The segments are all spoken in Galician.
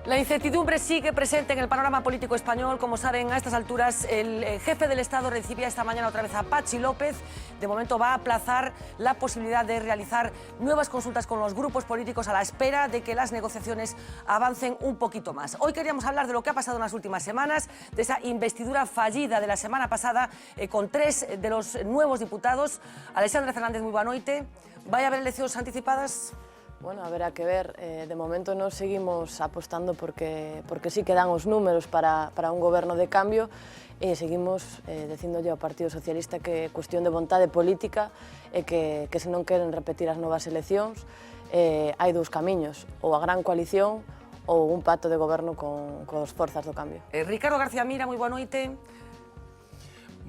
La incertidumbre sigue presente en el panorama político español. Como saben, a estas alturas, el jefe del Estado recibía esta mañana otra vez a Patxi López. De momento va a aplazar la posibilidad de realizar nuevas consultas con los grupos políticos a la espera de que las negociaciones avancen un poquito más. Hoy queríamos hablar de lo que ha pasado en las últimas semanas, de esa investidura fallida de la semana pasada con 3 de los nuevos diputados. Alexandra Fernández, muy boa noite. ¿Vai haber eleccións anticipadas? Bueno, haberá que ver. De momento nos seguimos apostando porque sí que dan os números para un goberno de cambio e seguimos dicíndolle ao Partido Socialista que é cuestión de vontade política e que se non queren repetir as novas eleccións hai dous camiños, ou a gran coalición ou un pacto de goberno con as forzas do cambio. Ricardo García Mira, moi boa noite.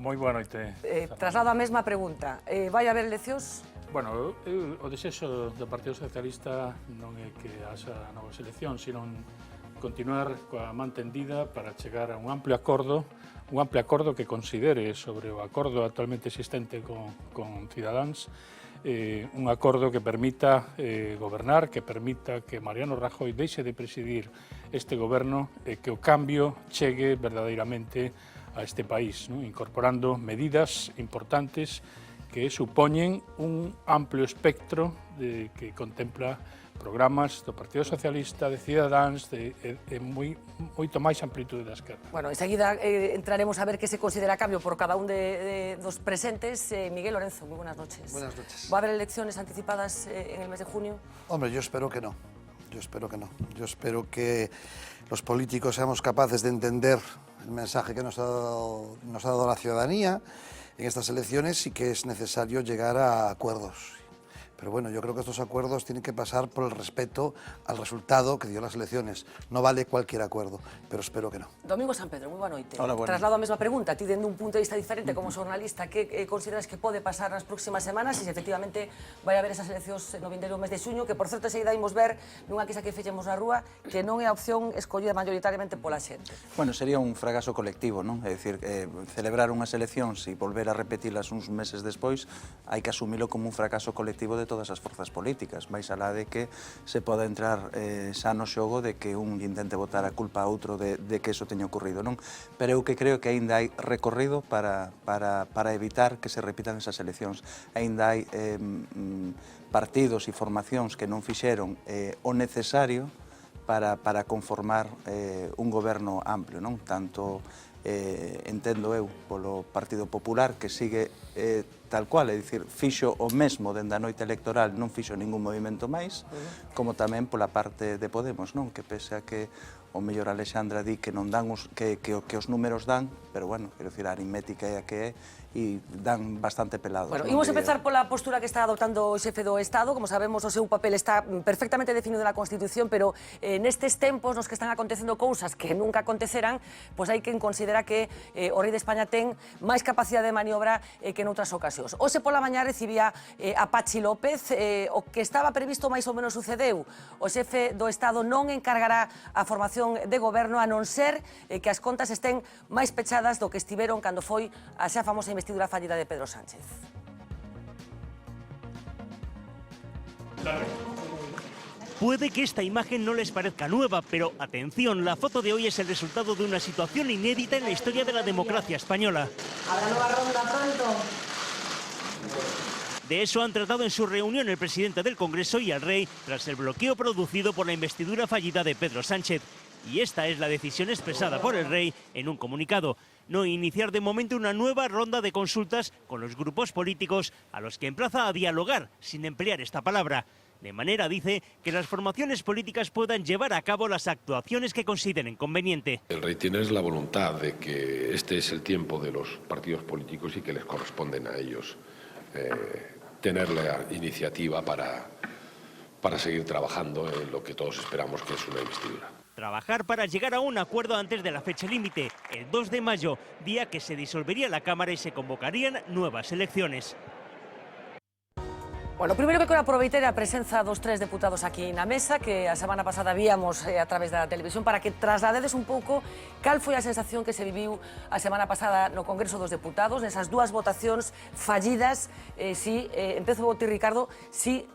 Moi boa noite. Traslado a mesma pregunta. Vai haber eleccións? Bueno, o desexo do Partido Socialista non é que haxa novas eleccións, sino continuar coa man tendida para chegar a un amplio acordo que considere sobre o acordo actualmente existente con Cidadáns, un acordo que permita gobernar, que permita que Mariano Rajoy deixe de presidir este goberno e que o cambio chegue verdadeiramente a este país, ¿no? Incorporando medidas importantes que supoñen un amplio espectro que contempla programas do Partido Socialista, de Cidadáns, de moito máis amplitude da esquerda. Bueno, enseguida entraremos a ver qué se considera cambio por cada un de los presentes. Miguel Lorenzo, muy buenas noches. Buenas noches. ¿Va a haber elecciones anticipadas en el mes de junio? Hombre, yo espero que no. Yo espero que no. Yo espero que los políticos seamos capaces de entender el mensaje que nos ha dado la ciudadanía en estas elecciones y que es necesario llegar a acuerdos. Pero bueno, yo creo que estos acuerdos tienen que pasar por el respeto al resultado que dio las elecciones. No vale cualquier acuerdo, pero espero que no. Domingo San Pedro, muy boa noite. Hola, buenas. Traslado a mesma pregunta, ti dende un punto de vista diferente como xornalista, que consideras que pode pasar nas próximas semanas e se efectivamente vai haber esas eleccións no vindeiro mes de xuño, que por certo enseguida imos ver nunha queixa que fixemos na rúa que non é a opción escollida mayoritariamente pola xente. Bueno, sería un fracaso colectivo, non? É dicir, celebrar unhas eleccións e volver a repetilas uns meses despois hai que asumilo como un fracaso colectivo de todas as forzas políticas, máis alá de que se poda entrar xa no xogo de que un intente botar a culpa a outro de que eso teña ocurrido, non? Pero eu que creo que aínda hai recorrido para evitar que se repitan esas eleccións. Aínda hai partidos e formacións que non fixeron o necesario para conformar un goberno amplio, non? Tanto entendo eu polo Partido Popular, que sigue tal cual, é dicir, fixo o mesmo dende a noite electoral, non fixo ningún movimento máis, como tamén pola parte de Podemos, non? Que pese a que o mellor Alexandra di que non dan que os números dan, pero bueno, quero dicir, a aritmética é a que é e dan bastante pelado. Bueno, imos empezar pola postura que está adoptando o xefe do Estado. Como sabemos, o seu papel está perfectamente definido na Constitución, pero nestes tempos nos que están acontecendo cousas que nunca aconteceran, pois hai quen considera que o rei de España ten máis capacidade de maniobra que noutras ocasións. Hoxe pola mañá recibía a Patxi López. O que estaba previsto máis ou menos sucedeu. O xefe do Estado non encargará a formación de goberno a non ser que as contas estén máis pechadas do que estiveron cando foi a xa famosa investidura fallida de Pedro Sánchez. Puede que esta imagen no les parezca nueva, pero atención, la foto de hoy es el resultado de una situación inédita en la historia de la democracia española. ¿Habrá nueva ronda pronto? De eso han tratado en su reunión el presidente del Congreso y el rey tras el bloqueo producido por la investidura fallida de Pedro Sánchez. Y esta es la decisión expresada por el rey en un comunicado: no iniciar de momento una nueva ronda de consultas con los grupos políticos a los que emplaza a dialogar, sin emplear esta palabra. De manera, dice, que las formaciones políticas puedan llevar a cabo las actuaciones que consideren conveniente. El rey tiene la voluntad de que este es el tiempo de los partidos políticos y que les corresponden a ellos tener la iniciativa para seguir trabajando en lo que todos esperamos que es una investidura. Trabajar para llegar a un acuerdo antes de la fecha límite, el 2 de mayo, día que se disolvería la Cámara y se convocarían nuevas elecciones. Bueno, primeiro que quero aproveitar a presenza dos tres deputados aquí na mesa que a semana pasada víamos a través da televisión para que trasladedes un pouco cal foi a sensación que se viviu a semana pasada no Congreso dos Deputados, nesas dúas votacións fallidas. Empezo por ti, Ricardo, si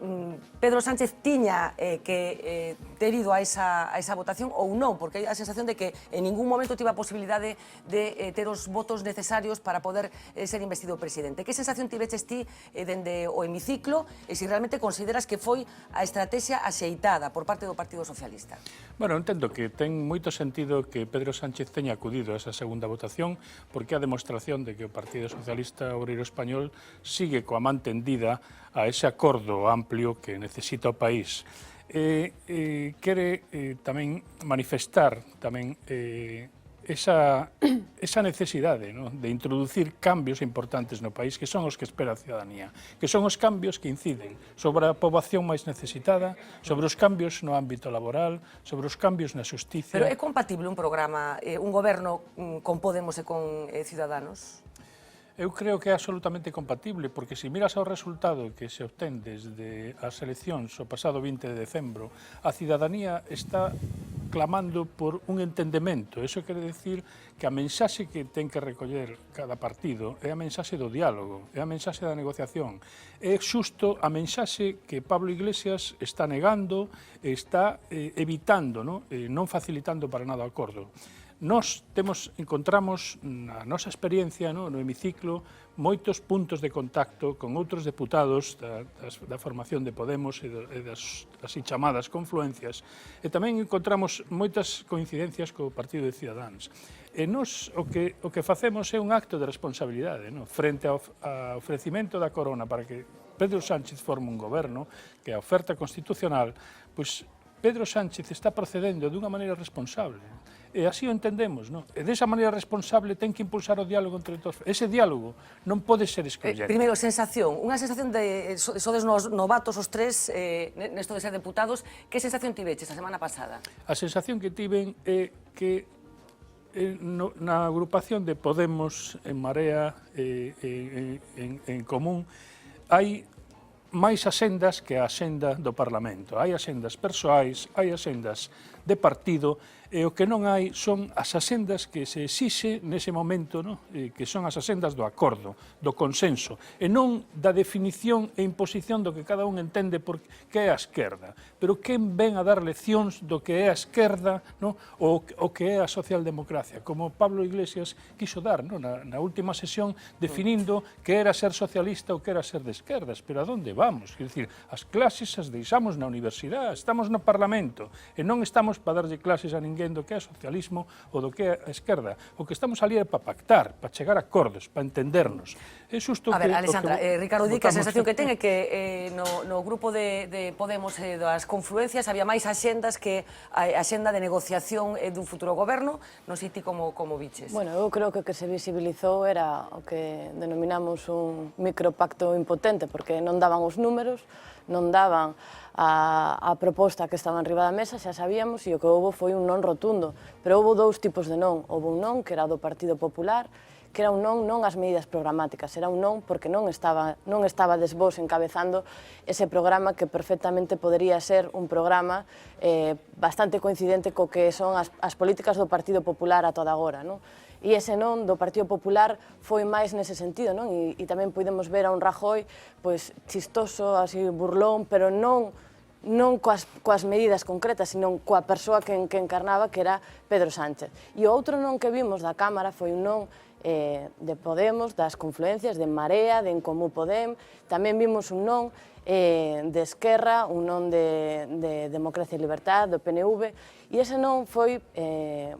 Pedro Sánchez tiña que ter ido a esa votación ou non, porque hai a sensación de que en ningún momento tive a posibilidade de ter os votos necesarios para poder ser investido presidente. Que sensación tiveches ti dende o hemiciclo e se realmente consideras que foi a estrategia axeitada por parte do Partido Socialista? Bueno, entendo que ten moito sentido que Pedro Sánchez teña acudido a esa segunda votación porque é a demostración de que o Partido Socialista Obreiro Español sigue coa man tendida a ese acordo amplio que necesita o país. Quere tamén manifestar tamén esa necesidade, ¿no?, de introducir cambios importantes no país que son os que espera a ciudadanía, que son os cambios que inciden sobre a poboación máis necesitada, sobre os cambios no ámbito laboral, sobre os cambios na xusticia. Pero é compatible un programa, un goberno con Podemos e con Ciudadanos? Eu creo que é absolutamente compatible, porque se miras ao resultado que se obtén desde as eleccións o pasado 20 de decembro, a cidadanía está clamando por un entendemento. Eso quere decir que a mensaxe que ten que recoller cada partido é a mensaxe do diálogo, é a mensaxe da negociación. É xusto a mensaxe que Pablo Iglesias está negando e está evitando, non facilitando para nada o acordo. Nós encontramos na nosa experiencia no hemiciclo moitos puntos de contacto con outros deputados da formación de Podemos e das chamadas confluencias, e tamén encontramos moitas coincidencias co Partido de Ciudadanos. E nós o que facemos é un acto de responsabilidade, frente ao ofrecimento da Corona para que Pedro Sánchez forme un goberno, que é a oferta constitucional, pois Pedro Sánchez está procedendo dunha maneira responsable. E así o entendemos, non? E desa maneira responsable ten que impulsar o diálogo entre todos. Ese diálogo non pode ser excluyente. Primeiro, sensación. Unha sensación de... Sodes novatos os tres nesto de ser deputados. Que sensación tiveches a semana pasada? A sensación que tiven é que na agrupación de Podemos, en Marea, en Común, hai máis asendas que a asenda do Parlamento. Hai asendas persoais, hai asendas de partido, e o que non hai son as asendas que se exixe nese momento, que son as asendas do acordo, do consenso, e non da definición e imposición do que cada un entende por que é a esquerda. Pero quen ven a dar leccións do que é a esquerda, o que é a socialdemocracia, como Pablo Iglesias quiso dar na última sesión, definindo que era ser socialista ou que era ser de esquerdas. Pero a donde vamos? Quer dizer, as clases as deixamos na universidade, estamos no Parlamento, e non estamos para darlle clases a ninguén do que é socialismo ou do que é a esquerda. O que estamos ali é para pactar, para chegar a acordos, para entendernos. É xusto que... A ver, Alexandra, Ricardo di que a sensación que ten é que no grupo de Podemos e das confluencias había máis axendas que a axenda de negociación dun futuro goberno. Non sei ti como viches. Bueno, eu creo que o que se visibilizou era o que denominamos un micropacto impotente, porque non daban os números, non daban a proposta que estaba enriba da mesa, xa sabíamos, e o que houve foi un non rotundo. Pero houve dous tipos de non. Houve un non que era do Partido Popular, que era un non ás medidas programáticas, era un non porque non estabades vos encabezando ese programa que perfectamente podería ser un programa bastante coincidente co que son as políticas do Partido Popular a toda agora, non? E ese non do Partido Popular foi máis nese sentido, non? E tamén podemos ver a un Rajoy pois chistoso, así burlón, pero non coas medidas concretas, sino coa persoa que encarnaba, que era Pedro Sánchez. E o outro non que vimos da Cámara foi un non de Podemos, das confluencias, de Marea, de En Comú Podem. Tamén vimos un non de Esquerra, un non de Democracia e Libertad, do PNV, e ese non foi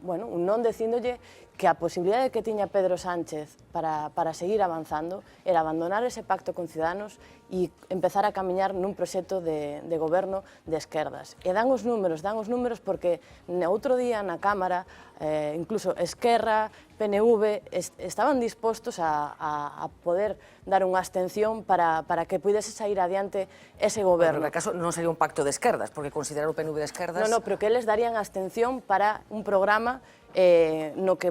un non dicíndolle que a posibilidade que tiña Pedro Sánchez para seguir avanzando era abandonar ese pacto con Ciudadanos e empezar a camiñar nun proxecto de goberno de esquerdas. E dan os números porque outro día na Cámara, incluso Esquerra, PNV, estaban dispostos a poder dar unha abstención para que pudese sair adiante adiante ese Pero goberno. en caso non sería un pacto de esquerdas, porque considerar o PNV de esquerdas... No, pero que eles darían abstención para un programa no que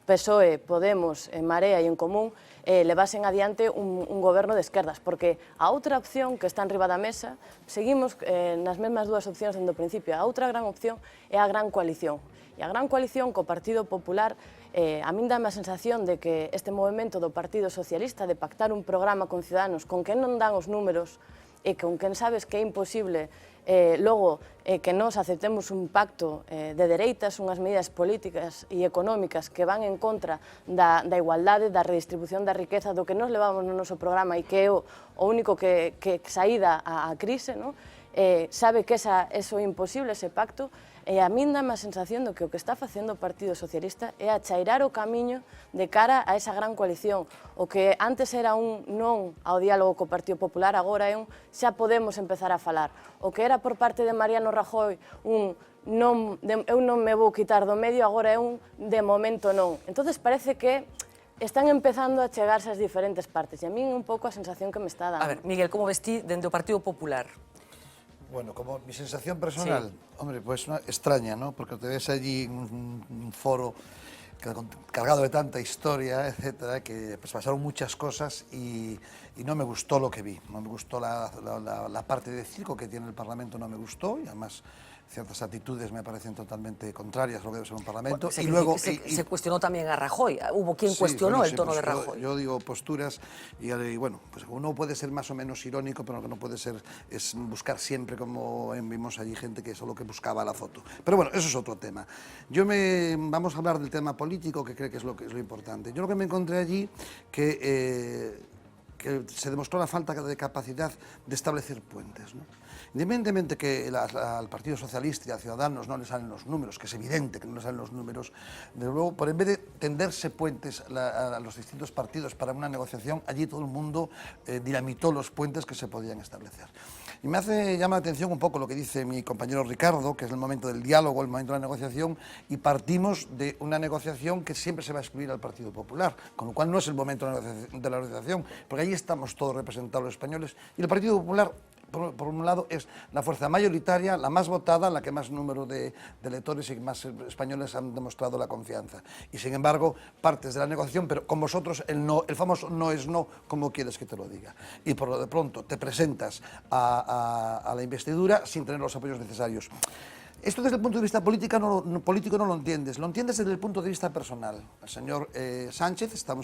PSOE, Podemos, Marea e En Común levasen adiante un goberno de esquerdas, porque a outra opción que está en riba da mesa, seguimos nas mesmas dúas opcións dende o principio, a outra gran opción é a gran coalición. E a gran coalición co Partido Popular, a min dame a sensación de que este movimento do Partido Socialista de pactar un programa con Ciudadanos con quen non dan os números e con quen sabes que é imposible logo que nós aceptemos un pacto de dereitas, unhas medidas políticas e económicas que van en contra da igualdade, da redistribución da riqueza, do que nos levamos no noso programa e que é o único que saída á crise, sabe que eso é imposible, ese pacto, e a min dame a sensación de que o que está facendo o Partido Socialista é achairar o camiño de cara a esa gran coalición. O que antes era un non ao diálogo co Partido Popular, agora é un xa podemos empezar a falar. O que era por parte de Mariano Rajoy un non, eu non me vou quitar do medio, agora é un de momento non. Entonces parece que están empezando a chegarse as diferentes partes, e a min un pouco a sensación que me está dando. A ver, Miguel, como vestí dende o Partido Popular? Bueno, como mi sensación personal, hombre, pues extraña, ¿no? Porque te ves allí en un foro cargado de tanta historia, etcétera, que pues pasaron muchas cosas y no me gustó lo que vi. No me gustó la parte de circo que tiene el Parlamento, no me gustó, y además ciertas actitudes me parecen totalmente contrarias a lo que debe ser un Parlamento. Bueno, y luego se cuestionó también a Rajoy. Hubo quien cuestionó el tono de Rajoy. Yo digo posturas y bueno, pues uno puede ser más o menos irónico, pero lo que no puede ser es buscar siempre, como vimos allí gente que solo que buscaba la foto. Pero bueno, eso es otro tema. Vamos a hablar del tema político, que creo que es lo importante. Yo lo que me encontré allí que se demostró la falta de capacidad de establecer puentes, ¿no? Independientemente que al Partido Socialista y a Ciudadanos no le salen los números, que es evidente que no le salen los números, de luego, en vez de tenderse puentes a los distintos partidos para una negociación, allí todo el mundo dinamitó los puentes que se podían establecer. Y llama la atención un poco lo que dice mi compañero Ricardo, que es el momento del diálogo, el momento de la negociación, y partimos de una negociación que siempre se va a excluir al Partido Popular, con lo cual no es el momento de la negociación, porque ahí estamos todos representados los españoles, y el Partido Popular, por un lado, es la fuerza mayoritaria, la más votada, la que más número de electores y más españoles han demostrado la confianza. Y sin embargo, partes de la negociación, pero con vosotros el famoso no es no, como quieres que te lo diga. Y por lo de pronto te presentas a la investidura sin tener los apoyos necesarios. Esto desde el punto de vista político no lo entiendes desde el punto de vista personal. El señor Sánchez estaba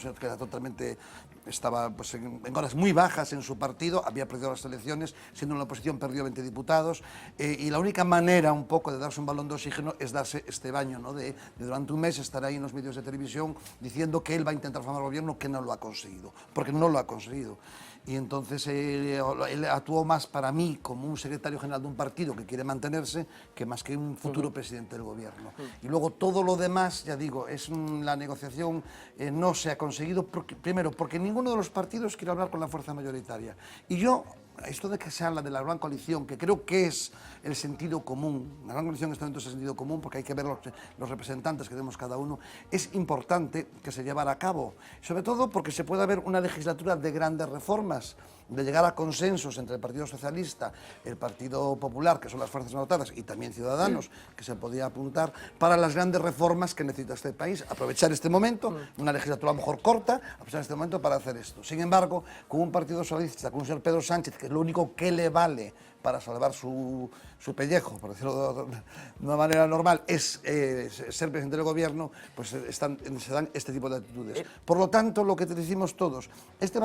pues, en horas muy bajas en su partido, había perdido las elecciones, siendo en la oposición perdió 20 diputados, y la única manera un poco de darse un balón de oxígeno es darse este baño, ¿no? de durante un mes estar ahí en los medios de televisión diciendo que él va a intentar formar gobierno, que no lo ha conseguido, porque no lo ha conseguido. Y entonces él actuó más para mí como un secretario general de un partido que quiere mantenerse que más que un futuro presidente del gobierno. Y luego todo lo demás, ya digo, la negociación no se ha conseguido, primero porque ninguno de los partidos quiere hablar con la fuerza mayoritaria. Y yo, esto de que se habla de la gran coalición, que creo que es el sentido común, la gran coalición está dentro de ese sentido común porque hay que ver los representantes que tenemos cada uno, es importante que se llevara a cabo, sobre todo porque se puede haber una legislatura de grandes reformas, de llegar a consensos entre el Partido Socialista, el Partido Popular, que son las fuerzas más votadas, y también Ciudadanos, que se podía apuntar para las grandes reformas que necesita este país. Aprovechar este momento, una legislatura a lo mejor corta, aprovechar este momento para hacer esto. Sin embargo, con un Partido Socialista, con un señor Pedro Sánchez, que es lo único que le vale para salvar su pellejo, por decirlo de una manera normal, es ser presidente del gobierno, pues se dan este tipo de actitudes. Por lo tanto, lo que te decimos todos, este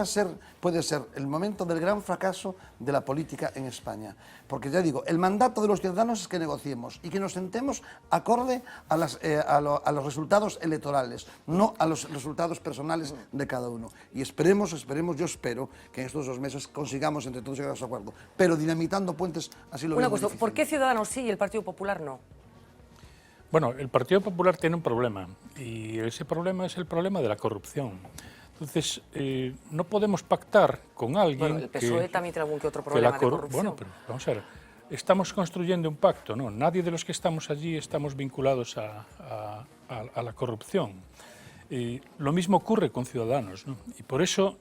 puede ser el momento del gran fracaso de la política en España. Porque ya digo, el mandato de los ciudadanos es que negociemos y que nos sentemos acorde a los resultados electorales, no a los resultados personales de cada uno. Y yo espero que en estos 2 meses consigamos entre todos llegar a ese acuerdo. Pero dinamitando puentes, así lo veo muy difícil. ¿Por qué Ciudadanos sí y el Partido Popular no? Bueno, el Partido Popular tiene un problema y ese problema es el problema de la corrupción. Entonces, no podemos pactar con alguien bueno, el PSOE también tiene algún que otro problema de corrupción. Bueno, pero vamos a ver, estamos construyendo un pacto, ¿no? Nadie de los que estamos allí estamos vinculados a la corrupción. Lo mismo ocurre con Ciudadanos, ¿no? Y por eso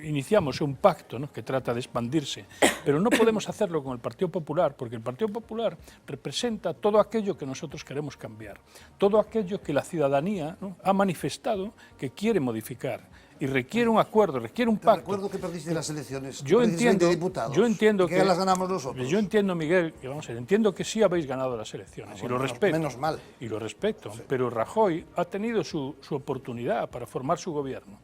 iniciamos un pacto, ¿no?, que trata de expandirse. Pero no podemos hacerlo con el Partido Popular, porque el Partido Popular representa todo aquello que nosotros queremos cambiar, todo aquello que la ciudadanía, ¿no?, ha manifestado que quiere modificar. Y requiere un acuerdo, requiere un pacto. Te recuerdo que perdiste las elecciones. Yo entiendo, 20 diputados, yo entiendo que las ganamos nosotros. Yo entiendo, Miguel, que vamos a ver, entiendo que sí habéis ganado las elecciones, bueno, y lo respeto. menos mal. Y lo respeto, Sí. pero Rajoy ha tenido su oportunidad para formar su gobierno.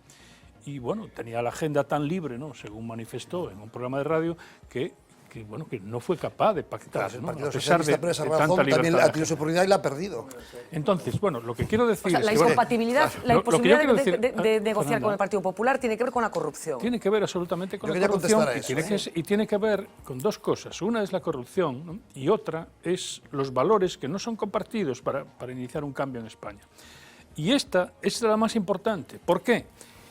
Y bueno, tenía la agenda tan libre, ¿no?, según manifestó en un programa de radio, que no fue capaz de pactar, Claro, el ¿no?, Partido a pesar Socialista, por esa razón, tanta también libertad. ha tenido su oportunidad y la ha perdido. Entonces, bueno, lo que quiero decir O sea, es la que... incompatibilidad, la Lo que yo imposibilidad quiero de decir, negociar Fernanda, con el Partido Popular tiene que ver con la corrupción. Tiene que ver absolutamente con Yo la quería corrupción contestar a eso, y tiene que ver con dos cosas. Una es la corrupción, ¿no?, y otra es los valores que no son compartidos para iniciar un cambio en España. Y esta es la más importante. ¿Por qué?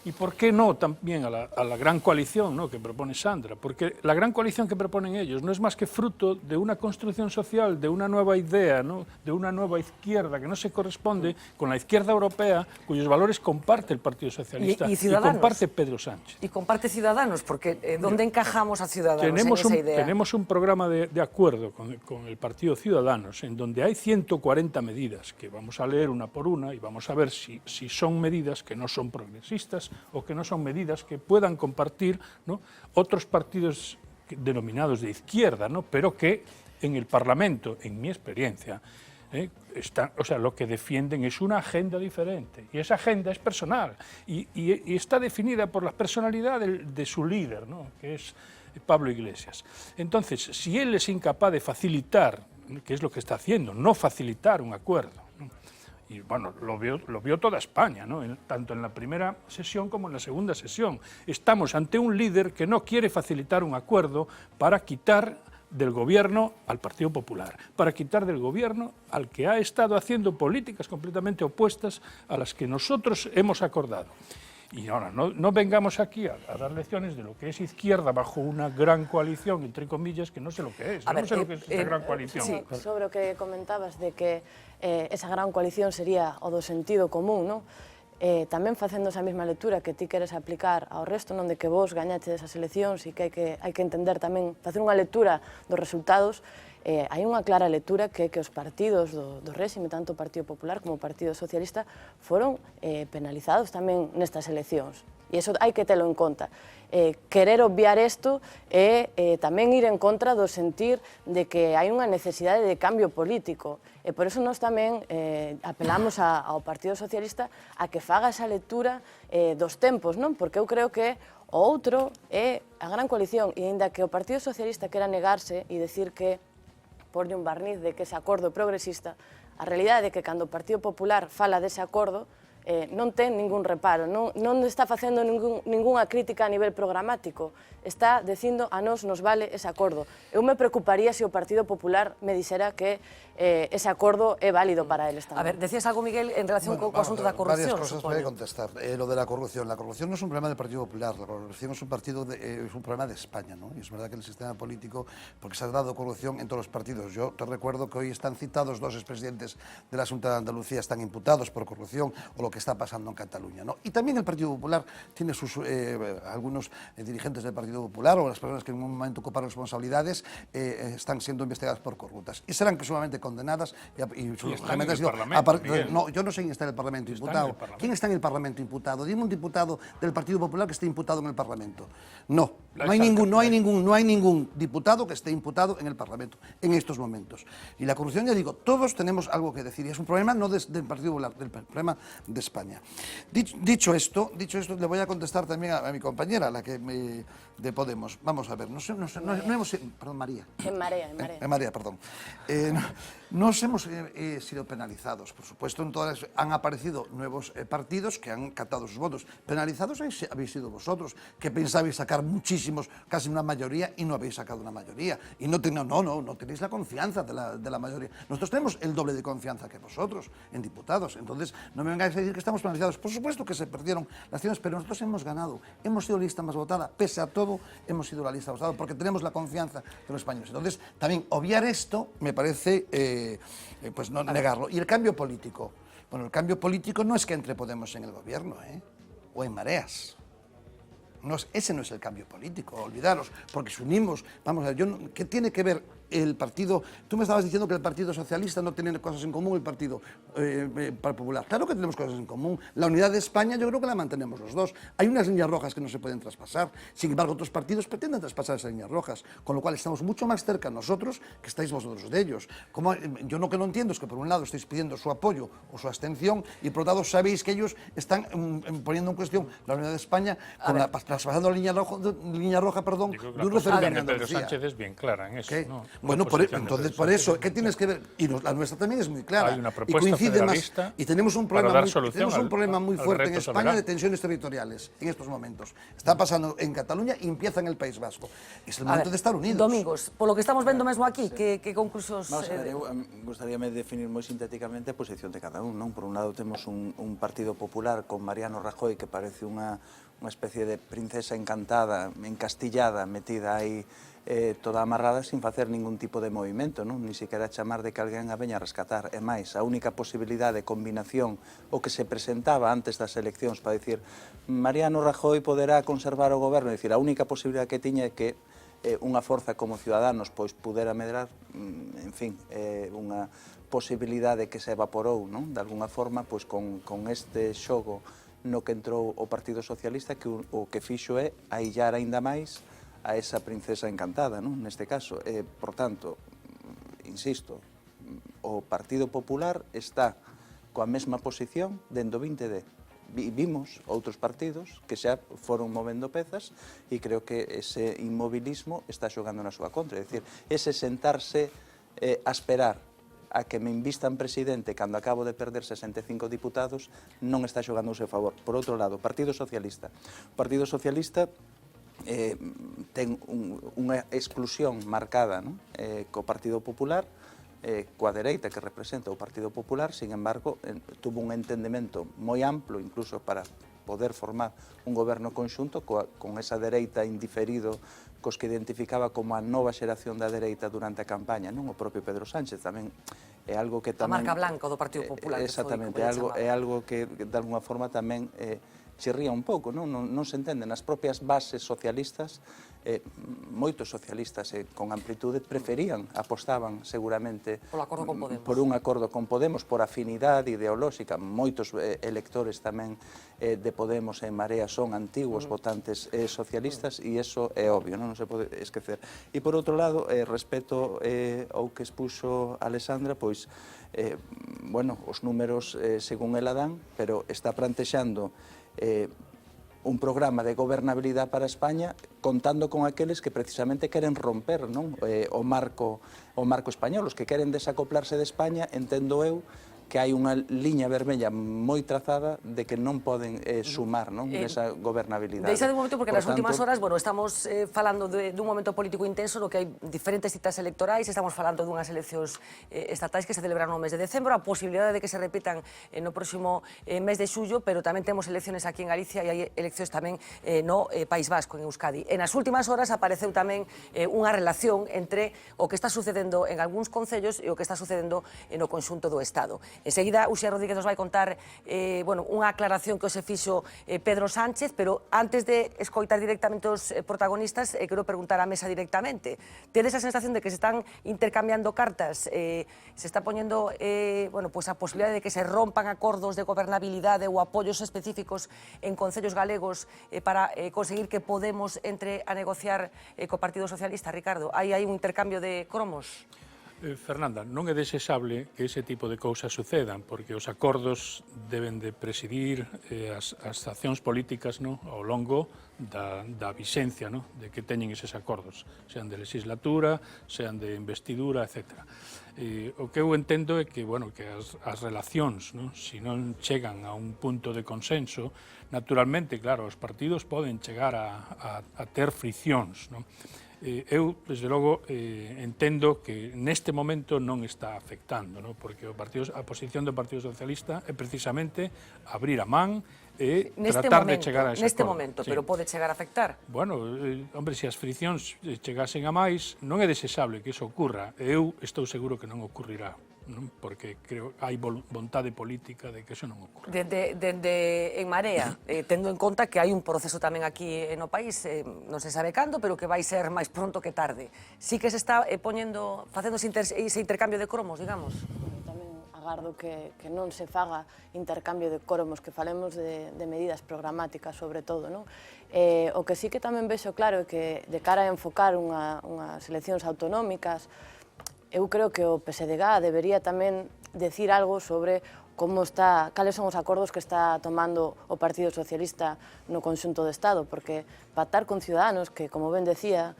¿Y por qué no también a la gran coalición, ¿no?, que propone Sandra? Porque la gran coalición que proponen ellos no es más que fruto de una construcción social, de una nueva idea, ¿no?, de una nueva izquierda que no se corresponde con la izquierda europea, cuyos valores comparte el Partido Socialista ¿Y Ciudadanos? comparte Pedro Sánchez. Y comparte Ciudadanos, porque ¿dónde encajamos a Ciudadanos en esa idea? Tenemos un programa de acuerdo con el Partido Ciudadanos, en donde hay 140 medidas, que vamos a leer una por una y vamos a ver si son medidas que no son progresistas o que no son medidas que puedan compartir, ¿no?, otros partidos denominados de izquierda, ¿no?, pero que en el Parlamento, en mi experiencia, lo que defienden es una agenda diferente, y esa agenda es personal, y está definida por la personalidad de su líder, ¿no?, que es Pablo Iglesias. Entonces, si él es incapaz de facilitar, que es lo que está haciendo, no facilitar un acuerdo, ¿no?, y bueno, lo vio toda España, ¿no?, tanto en la primera sesión como en la segunda sesión. Estamos ante un líder que no quiere facilitar un acuerdo para quitar del gobierno al Partido Popular, para quitar del gobierno al que ha estado haciendo políticas completamente opuestas a las que nosotros hemos acordado. Y ahora, no vengamos aquí a dar lecciones de lo que es izquierda bajo una gran coalición, entre comillas, que no sé lo que es. No sé lo que es esa gran coalición. Sí, sobre o que comentabas de que esa gran coalición sería o do sentido común, non? Tamén facendo esa mesma lectura que ti queres aplicar ao resto, non, de que vos gañaches esas eleccións e que hai que entender tamén, facer unha lectura dos resultados, hai unha clara lectura que os partidos do réxime, tanto o Partido Popular como o Partido Socialista, foron penalizados tamén nestas eleccións. E iso hai que telo en conta. Querer obviar isto é tamén ir en contra do sentir de que hai unha necesidade de cambio político. E por iso nós tamén apelamos ao Partido Socialista a que faga esa lectura dos tempos, non? Porque eu creo que o outro é a gran coalición, e aínda que o Partido Socialista quera negarse e decir que porlle un barniz de que ese acordo progresista, a realidade é que cando o Partido Popular fala dese acordo, non ten ningún reparo, non está facendo ningunha crítica a nivel programático, está dicindo a nós nos vale ese acordo. Eu me preocuparía se o Partido Popular me dixera que ese acordo é válido para eles tamén. A ver, decías algo, Miguel, en relación co asunto da corrupción, varias cosas para contestar. Lo de la corrupción no es un problema del Partido Popular, la corrupción es un problema de España, ¿no? Y es verdad que en el sistema político, porque se ha dado corrupción en todos los partidos. Yo te recuerdo que hoy están citados dos expresidentes de la Xunta de Andalucía, están imputados por corrupción, o lo que está pasando en Cataluña, ¿no? Y también el Partido Popular tiene algunos dirigentes del Partido Popular o las personas que en un momento ocuparon responsabilidades están siendo investigadas por corruptas y serán sumamente condenadas y su están en el Parlamento, no, yo no sé quién está en el Parlamento imputado. ¿Quién está en el Parlamento imputado? Dime un diputado del Partido Popular que esté imputado en el Parlamento. No hay ningún diputado que esté imputado en el Parlamento en estos momentos. Y la corrupción, ya digo, todos tenemos algo que decir y es un problema no del Partido Popular, del problema de España. Dicho esto, le voy a contestar también a mi compañera, la que de Podemos. Vamos a ver, no hemos... Perdón, María. En Marea. Perdón. No hemos sido penalizados, por supuesto, han aparecido nuevos partidos que han captado sus votos. Penalizados habéis sido vosotros, que pensabais sacar muchísimos, casi una mayoría, y no habéis sacado una mayoría. Y no tenéis la confianza de la mayoría. Nosotros tenemos el doble de confianza que vosotros en diputados. Entonces, no me vengáis a decir que estamos penalizados. Por supuesto que se perdieron las elecciones, pero nosotros hemos ganado. Hemos sido la lista más votada. Pese a todo, hemos sido la lista más votada porque tenemos la confianza de los españoles. Entonces, también obviar esto me parece, pues no negarlo. Y el cambio político. Bueno, el cambio político no es que entre Podemos en el gobierno, o en Mareas. No, ese no es el cambio político, olvidaros, porque si unimos, vamos a ver, ¿qué tiene que ver el partido? Tú me estabas diciendo que el Partido Socialista no tiene cosas en común, el Partido Popular. Claro que tenemos cosas en común. La unidad de España yo creo que la mantenemos los dos. Hay unas líneas rojas que no se pueden traspasar. Sin embargo, otros partidos pretenden traspasar esas líneas rojas, con lo cual estamos mucho más cerca nosotros que estáis vosotros de ellos. Yo lo que no entiendo es que por un lado estáis pidiendo su apoyo o su abstención y por otro lado sabéis que ellos están poniendo en cuestión la unidad de España con traspasando la línea roja, de un referéndum en Pedro Andalucía. Sánchez es bien clara en eso, ¿no? Bueno, entonces por eso, ¿qué tienes que ver? Y la nuestra también es muy clara. Hay una Y propuesta coincide más. federalista Y tenemos un para problema dar solución muy al fuerte en reto España soberano. de tensiones territoriales en estos momentos. Está pasando en Cataluña y empieza en el País Vasco. Es el momento de estar unidos. Domingos, polo que estamos vendo mesmo aquí, que conclusións... Vamos a ver, eu gustaríame definir moi sintéticamente a posición de cada un, non? Por un lado temos un Partido Popular con Mariano Rajoy que parece unha especie de princesa encantada, encastillada, metida aí toda amarrada sin facer ningún tipo de movimento, non? Ni siquiera chamar de que alguén a veña a rescatar. E máis, a única posibilidade de combinación o que se presentaba antes das eleccións para dicir Mariano Rajoy poderá conservar o goberno, é dicir, a única posibilidade que tiña é que unha forza como Ciudadanos pois pudera medrar, en fin, unha posibilidade que se evaporou, non? De alguna forma, pois con este xogo no que entrou o Partido Socialista que o que fixo é aillar aínda máis a esa princesa encantada, non? Neste caso, por tanto, insisto, o Partido Popular está coa mesma posición dende o 20D. Vimos outros partidos que xa foron movendo pezas e creo que ese inmobilismo está xogando na súa contra. É dicir, ese sentarse a esperar a que me invistan presidente cando acabo de perder 65 diputados non está xogando ao seu favor. Por outro lado, o Partido Socialista. O Partido Socialista ten unha exclusión marcada, non? Co Partido Popular, coa dereita que representa o Partido Popular, sin embargo, tuvo un entendemento moi amplo, incluso para poder formar un goberno conxunto con esa dereita indiferido cos que identificaba como a nova xeración da dereita durante a campaña, non? O propio Pedro Sánchez tamén é algo que A tamén... marca blanca do Partido Popular. Exactamente, é algo que de alguna forma tamén chirría un pouco, non se entende. Nas propias bases socialistas, moitos socialistas con amplitude preferían, apostaban seguramente por un acordo con Podemos, por afinidade ideolóxica. Moitos electores tamén de Podemos e Marea son antiguos votantes socialistas e iso é obvio, non se pode esquecer. E por outro lado, respecto ao que expuxo Alexandra, pois, bueno, os números según ela dan, pero está plantexando un programa de gobernabilidade para España contando con aqueles que precisamente queren romper, non? O marco español, os que queren desacoplarse de España, entendo eu que hai unha liña vermella moi trazada de que non poden sumar, non? Nesa gobernabilidade. Deixa de un momento, porque nas últimas horas, bueno, estamos falando dun momento político intenso no que hai diferentes citas electorais, estamos falando dunhas eleccións estatais que se celebraron no mes de decembro, a posibilidade de que se repitan no próximo mes de xullo, pero tamén temos eleccións aquí en Galicia e hai eleccións tamén no País Vasco, en Euskadi. En as últimas horas apareceu tamén unha relación entre o que está sucedendo en algúns concellos e o que está sucedendo no conxunto do Estado. Enseguida, Uxía Rodríguez nos vai contar unha aclaración que se fixo Pedro Sánchez, pero antes de escoitar directamente os protagonistas, quero preguntar á mesa directamente. Tedes a sensación de que se están intercambiando cartas, se está poñendo a posibilidade de que se rompan acordos de gobernabilidade ou apoios específicos en concellos galegos para conseguir que Podemos entre a negociar co Partido Socialista? Ricardo, hai un intercambio de cromos? Fernanda, non é desexable que ese tipo de cousas sucedan, porque os acordos deben de presidir as accións políticas ao longo da vixencia de que teñen eses acordos, sean de legislatura, sean de investidura, etc. O que eu entendo é que as relacións, se non chegan a un punto de consenso, naturalmente, claro, os partidos poden chegar a ter friccións, eu, desde logo, entendo que neste momento non está afectando, porque a posición do Partido Socialista é precisamente abrir a man e tratar de chegar a ese acordo. Neste momento, pero pode chegar a afectar? Bueno, hombre, se as friccións chegasen a máis, non é desexable que iso ocurra. Eu estou seguro que non ocurrirá. non? Porque creo que hai vontade política de que eso non ocorra. En Marea, tendo en conta que hai un proceso tamén aquí no país, non se sabe cando, pero que vai ser máis pronto que tarde. Sí que se está facendo ese intercambio de cromos, digamos. Tamén agardo que non se faga intercambio de cromos, que falemos de medidas programáticas, sobre todo, non? O que sí que tamén vexo claro é que, de cara a enfocar unhas eleccións autonómicas, eu creo que o PSDG debería tamén decir algo sobre cales son os acordos que está tomando o Partido Socialista no conxunto do Estado, porque pactar con Ciudadanos, que, como ben decía,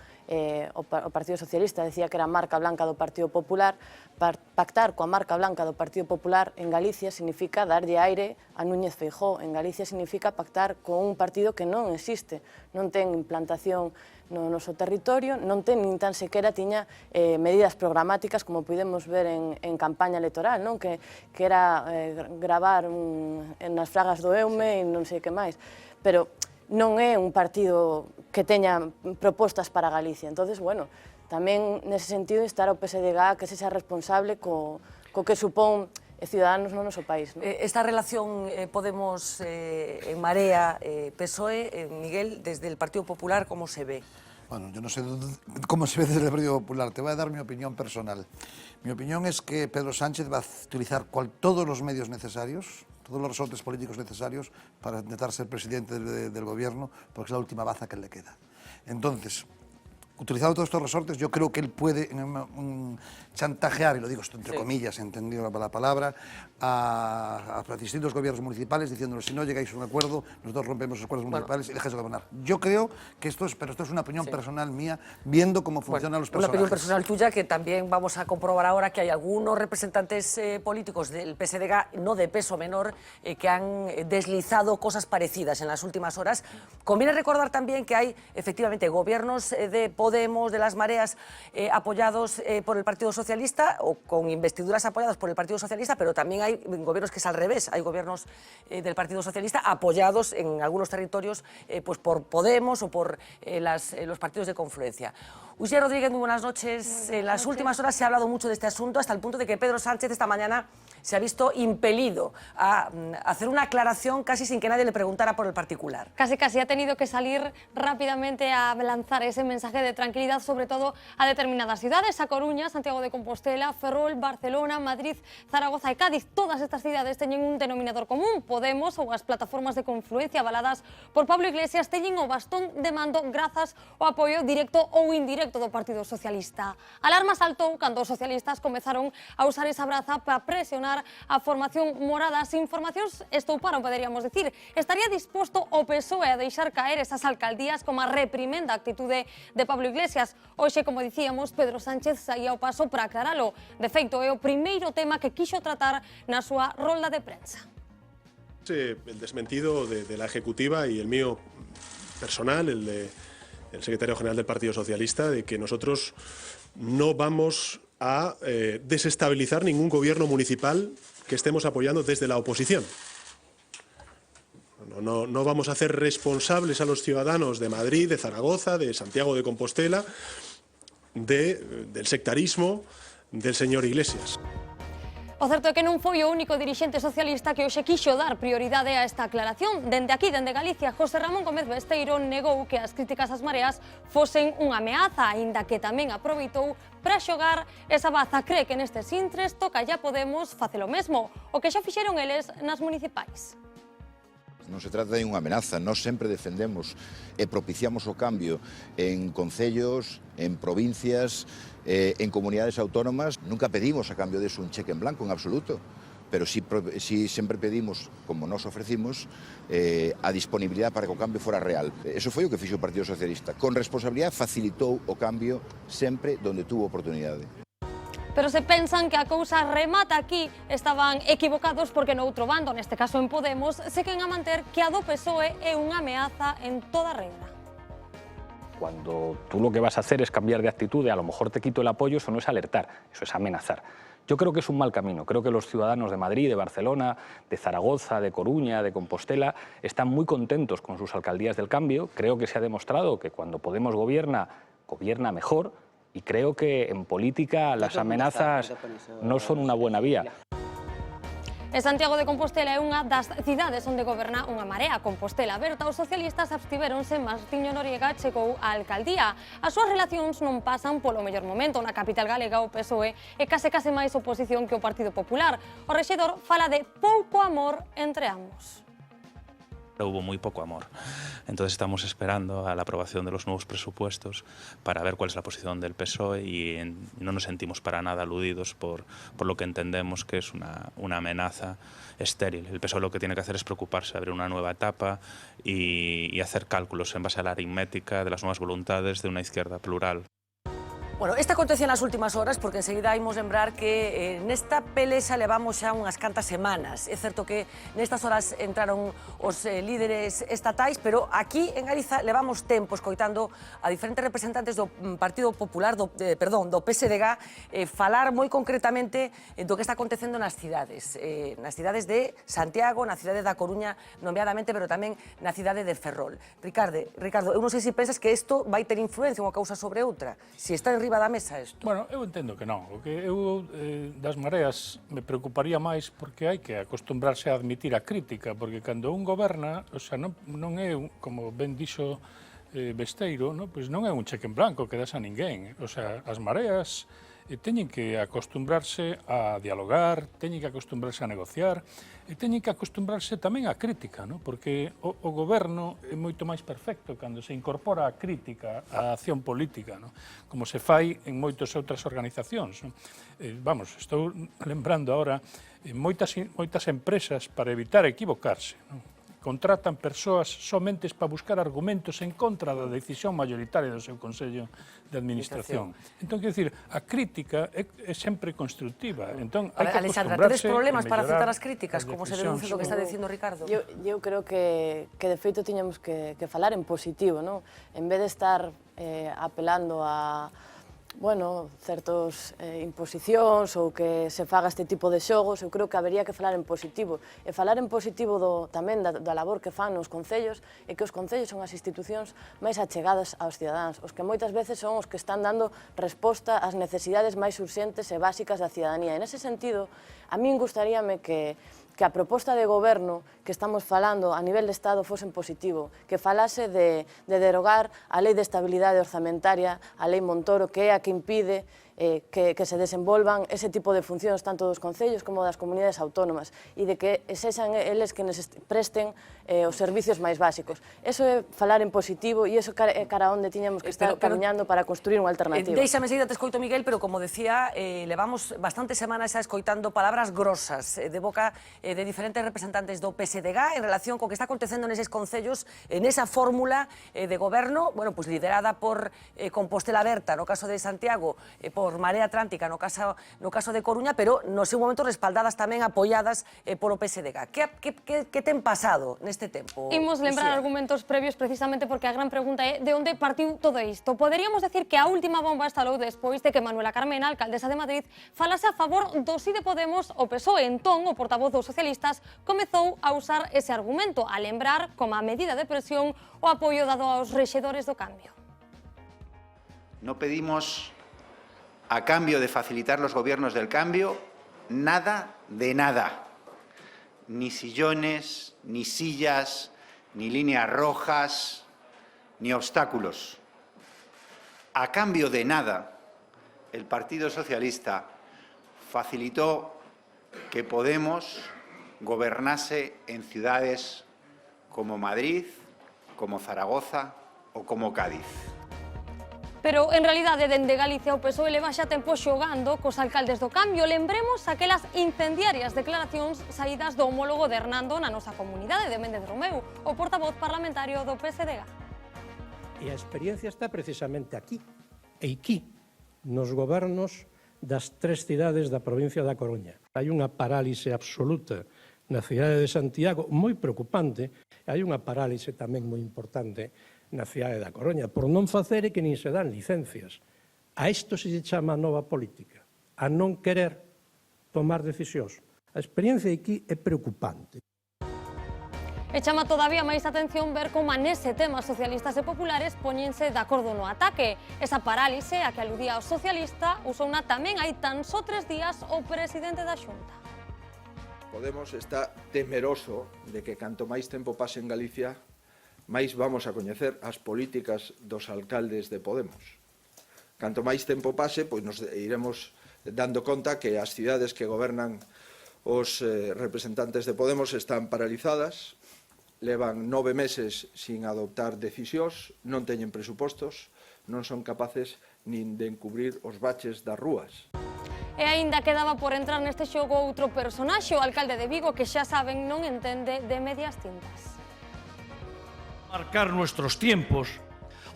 o Partido Socialista decía que era a marca blanca do Partido Popular, pactar coa marca blanca do Partido Popular en Galicia significa darlle aire a Núñez Feijóo. En Galicia significa pactar con un partido que non existe, non ten implantación no noso territorio, non ten nin tan sequera tiña medidas programáticas como podemos ver en campaña electoral, non? Que era gravar nas fragas do Eume e non sei que máis. Pero non é un partido que teña propostas para Galicia. Entonces, bueno, tamén nese sentido estar ao PSDG que sexa responsable co que supón Ciudadanos no noso país, ¿no? Esta relación Podemos en Marea, PSOE, Miguel, desde el Partido Popular, ¿cómo se ve? Bueno, yo no sé cómo se ve desde el Partido Popular. Te voy a dar mi opinión personal. Mi opinión es que Pedro Sánchez va a utilizar todos los medios necesarios, todos los resortes políticos necesarios para intentar ser presidente del gobierno, porque es la última baza que le queda. Entonces, utilizando todos estos resortes, yo creo que él puede chantajear, y lo digo esto entre comillas, entendido la palabra, a distintos gobiernos municipales diciéndoles: si no llegáis a un acuerdo, nosotros rompemos los acuerdos municipales y dejáis de gobernar. Yo creo que esto es una opinión personal mía, viendo cómo funcionan los personajes. Una opinión personal tuya, que también vamos a comprobar ahora que hay algunos representantes políticos del PSDG, no de peso menor, que han deslizado cosas parecidas en las últimas horas. Conviene recordar también que hay efectivamente gobiernos de Podemos, de las Mareas, apoyados por el Partido Socialista, o con investiduras apoyadas por el Partido Socialista, pero también hay gobiernos que es al revés. Hay gobiernos del Partido Socialista apoyados en algunos territorios pues por Podemos o por los partidos de confluencia. Uxía Rodríguez, muy buenas noches. En las últimas horas se ha hablado mucho de este asunto, hasta el punto de que Pedro Sánchez esta mañana se ha visto impelido a hacer una aclaración casi sin que nadie le preguntara por el particular. Casi ha tenido que salir rápidamente a lanzar ese mensaje de tranquilidad, sobre todo a determinadas ciudades: a Coruña, Santiago de Compostela, Ferrol, Barcelona, Madrid, Zaragoza e Cádiz. Todas estas cidades teñen un denominador común: Podemos ou as plataformas de confluencia avaladas por Pablo Iglesias teñen o bastón de mando grazas ao apoio directo ou indirecto do Partido Socialista. Alarma saltou cando os socialistas comezaron a usar esa braza para presionar a formación morada. As informacións estouparon, poderíamos decir. Estaría disposto o PSOE a deixar caer esas alcaldías como a reprimenda actitude de Pablo Iglesias. Hoxe, como dicíamos, Pedro Sánchez saía ao paso para aclaralo. De feito, é o primeiro tema que quixo tratar na súa rolda de prensa. El desmentido de la ejecutiva y el mío personal, el del secretario general del Partido Socialista, de que nosotros no vamos a desestabilizar ningún gobierno municipal que estemos apoyando desde la oposición. No vamos a hacer responsables a los ciudadanos de Madrid, de Zaragoza, de Santiago de Compostela, del sectarismo del señor Iglesias. O certo é que non foi o único dirixente socialista que hoxe quixo dar prioridade a esta aclaración. Dende aquí, dende Galicia, José Ramón Gómez Besteiro negou que as críticas ás Mareas fosen unha ameaza, aínda que tamén aproveitou para xogar esa baza. Cree que nestes intres toca ya Podemos facer o mesmo, o que xa fixeron eles nas municipais. Non se trata de unha amenaza, nós sempre defendemos e propiciamos o cambio en concellos, en provincias, en comunidades autónomas. Nunca pedimos a cambio de eso un cheque en blanco en absoluto, pero sí sempre pedimos, como nos ofrecimos, a disponibilidade para que o cambio fora real. Eso foi o que fixo o Partido Socialista. Con responsabilidade facilitou o cambio sempre donde tuvo oportunidade. Pero se pensan que a cousa remata aquí, estaban equivocados, porque no outro bando, neste caso en Podemos, seguen a manter que a do PSOE é unha ameaza en toda regla. Cuando tú lo que vas a hacer es cambiar de actitud, y a lo mejor te quito el apoyo, eso no es alertar, eso es amenazar. Yo creo que es un mal camino. Creo que los ciudadanos de Madrid, de Barcelona, de Zaragoza, de Coruña, de Compostela, están muy contentos con sus alcaldías del cambio. Creo que se ha demostrado que cuando Podemos gobierna, gobierna mejor. Y creo que en política las amenazas no son una buena vía. E Santiago de Compostela é unha das cidades onde goberna unha marea. Compostela aberta, os socialistas abstiveronse, Martiño Noriega chegou á alcaldía. As súas relacións non pasan polo mellor momento. Na capital galega o PSOE é case máis oposición que o Partido Popular. O rexedor fala de pouco amor entre ambos. Hubo muy poco amor. Entonces estamos esperando a la aprobación de los nuevos presupuestos para ver cuál es la posición del PSOE y no nos sentimos para nada aludidos por lo que entendemos que es una amenaza estéril. El PSOE lo que tiene que hacer es preocuparse, abrir una nueva etapa y hacer cálculos en base a la aritmética de las nuevas voluntades de una izquierda plural. Bueno, esta aconteceu nas últimas horas, porque enseguida imos lembrar que nesta pelexa levamos xa unhas cantas semanas. É certo que nestas horas entraron os líderes estatais, pero aquí en Galiza levamos tempo escoitando a diferentes representantes do Partido Popular, do PSDG, falar moi concretamente do que está acontecendo nas cidades de Santiago, na cidade da Coruña, nomeadamente, pero tamén na cidade de Ferrol. Ricardo, eu non sei se pensas que isto vai ter influencia unha causa sobre outra, se está enriba da mesa isto. Bueno, eu entendo que non. O que eu das mareas me preocuparía máis porque hai que acostumbrarse a admitir a crítica, porque cando un goberna, o sea, non é, como ben dixo Besteiro, pois non é un cheque en blanco que das a ninguén. O sea, as mareas teñen que acostumbrarse a dialogar, teñen que acostumbrarse a negociar e teñen que acostumbrarse tamén á crítica, porque o goberno é moito máis perfecto cando se incorpora a crítica á acción política, como se fai en moitas outras organizacións. Vamos, estou lembrando agora moitas empresas para evitar equivocarse, contratan persoas somente para buscar argumentos en contra da decisión mayoritaria do seu Consello de Administración. Entón, quero dicir, a crítica é sempre constructiva. Entón, hai que Alexandra, acostumbrarse tedes problemas para aceptar as as críticas, como se deduce do que está dicindo Ricardo? Eu creo que de feito tiñamos que falar en positivo, non? En vez de estar apelando a certos imposicións ou que se faga este tipo de xogos, eu creo que habería que falar en positivo. E falar en positivo tamén da labor que fan nos concellos e que os concellos son as institucións máis achegadas aos cidadáns, os que moitas veces son os que están dando resposta ás necesidades máis urxentes e básicas da cidadanía. En ese sentido, a min gustaríame que a proposta de goberno que estamos falando a nivel de Estado fose en positivo, que falase de derogar a Lei de Estabilidade Orzamentaria, a Lei Montoro, que é a que impide que se desenvolvan ese tipo de funcións tanto dos concellos como das comunidades autónomas e de que sexan eles que nos presten os servicios máis básicos. Eso é falar en positivo e eso é cara onde tiñamos que estar camiñando para construir unha alternativa. Déixame seguida te escoito, Miguel, pero como decía, levamos bastantes semanas xa escoitando palabras grosas de boca de diferentes representantes do PSDG en relación co que está acontecendo neses concellos, nesa fórmula de goberno, pues liderada por Compostela Aberta, no caso de Santiago, por Marea Atlántica no caso de Coruña, pero no seu momento respaldadas tamén, apoiadas polo PSDG. Que ten pasado neste tempo? Imos lembrar argumentos previos precisamente porque a gran pregunta é de onde partiu todo isto. Poderíamos decir que a última bomba estalou despois de que Manuela Carmena, alcaldesa de Madrid, falase a favor do sí de Podemos o PSOE. Entón, o portavoz dos socialistas comezou a usar ese argumento, a lembrar como a medida de presión o apoio dado aos rexedores do cambio. No pedimos, a cambio de facilitar los gobiernos del cambio, nada de nada. Ni sillones, ni sillas, ni líneas rojas, ni obstáculos. A cambio de nada, el Partido Socialista facilitó que Podemos gobernase en ciudades como Madrid, como Zaragoza o como Cádiz. Pero, en realidade, dende Galicia o PSOE leva xa tempo xogando cos alcaldes do cambio. Lembremos aquelas incendiarias declaracións saídas do homólogo de Hernando na nosa comunidade de Méndez Romeu, o portavoz parlamentario do PSDG. E a experiencia está precisamente aquí, nos gobernos das 3 cidades da provincia da Coruña. Hai unha parálise absoluta na cidade de Santiago, moi preocupante, e hai unha parálise tamén moi importante na cidade da Coruña, por non facer e que nin se dan licencias. A isto se chama nova política, a non querer tomar decisións. A experiencia aquí é preocupante. E chama todavía máis atención ver como nese tema socialistas e populares poñense de acordo no ataque. Esa parálise a que aludía o socialista usouna tamén hai tan só 3 días o presidente da Xunta. Podemos está temeroso de que canto máis tempo pase en Galicia, máis vamos a coñecer as políticas dos alcaldes de Podemos. Canto máis tempo pase, pois nos iremos dando conta que as cidades que gobernan os representantes de Podemos están paralizadas, levan 9 meses sin adoptar decisións, non teñen presupostos, non son capaces nin de encubrir os baches das rúas. E aínda quedaba por entrar neste xogo outro personaxe, o alcalde de Vigo, que xa saben non entende de medias tintas. Marcar nuestros tiempos,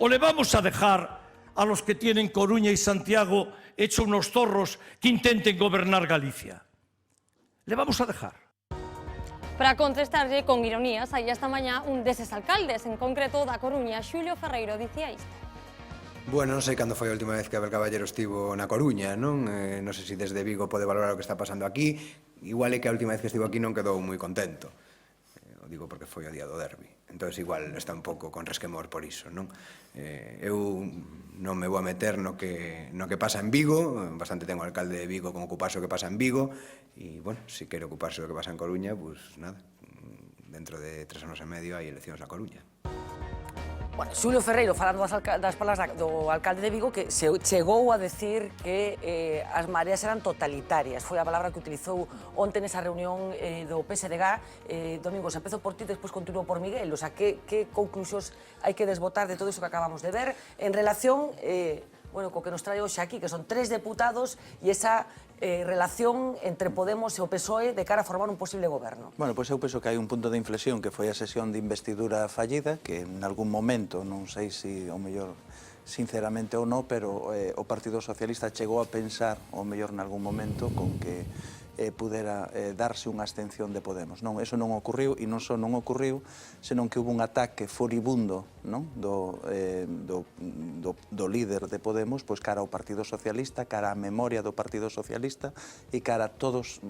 o le vamos a dejar a los que tienen Coruña y Santiago hecho unos zorros que intenten gobernar Galicia. Le vamos a dejar. Para contestarlle con ironías, aí esta mañá un deses alcaldes, en concreto da Coruña, Xulio Ferreiro, dicía isto. Bueno, non sei cando foi a última vez que Abel Caballero estivo na Coruña, non? Non sei se desde Vigo pode valorar o que está pasando aquí. Igual é que a última vez que estivo aquí non quedou moi contento. O digo porque foi o día do derbi. Entón, igual está un pouco con resquemor por iso, non? Eu non me vou a meter no que pasa en Vigo, bastante tengo o alcalde de Vigo con ocuparse o que pasa en Vigo, e, bueno, se quere ocuparse do que pasa en Coruña, pois nada, dentro de 3 anos e medio hai eleccións na Coruña. Bueno, Xulio Ferreiro, falando das palabras do alcalde de Vigo, que se chegou a decir que as mareas eran totalitarias. Foi a palabra que utilizou onte nesa reunión do PSDG. Domingos, empezo por ti, despois continuo por Miguel. O sea, que conclusións hai que desbotar de todo iso que acabamos de ver en relación co que nos trae hoxe aquí, que son 3 deputados e esa relación entre Podemos e o PSOE de cara a formar un posible goberno? Bueno, pois eu penso que hai un punto de inflexión que foi a sesión de investidura fallida, que en algún momento, non sei se o mellor sinceramente ou non, pero o Partido Socialista chegou a pensar, o mellor nalgún momento, con que pudera darse unha abstención de Podemos. Non, eso non ocorriu, e non só non ocorriu, senón que hubo un ataque furibundo do líder de Podemos cara ao Partido Socialista, cara á memoria do Partido Socialista e cara a todos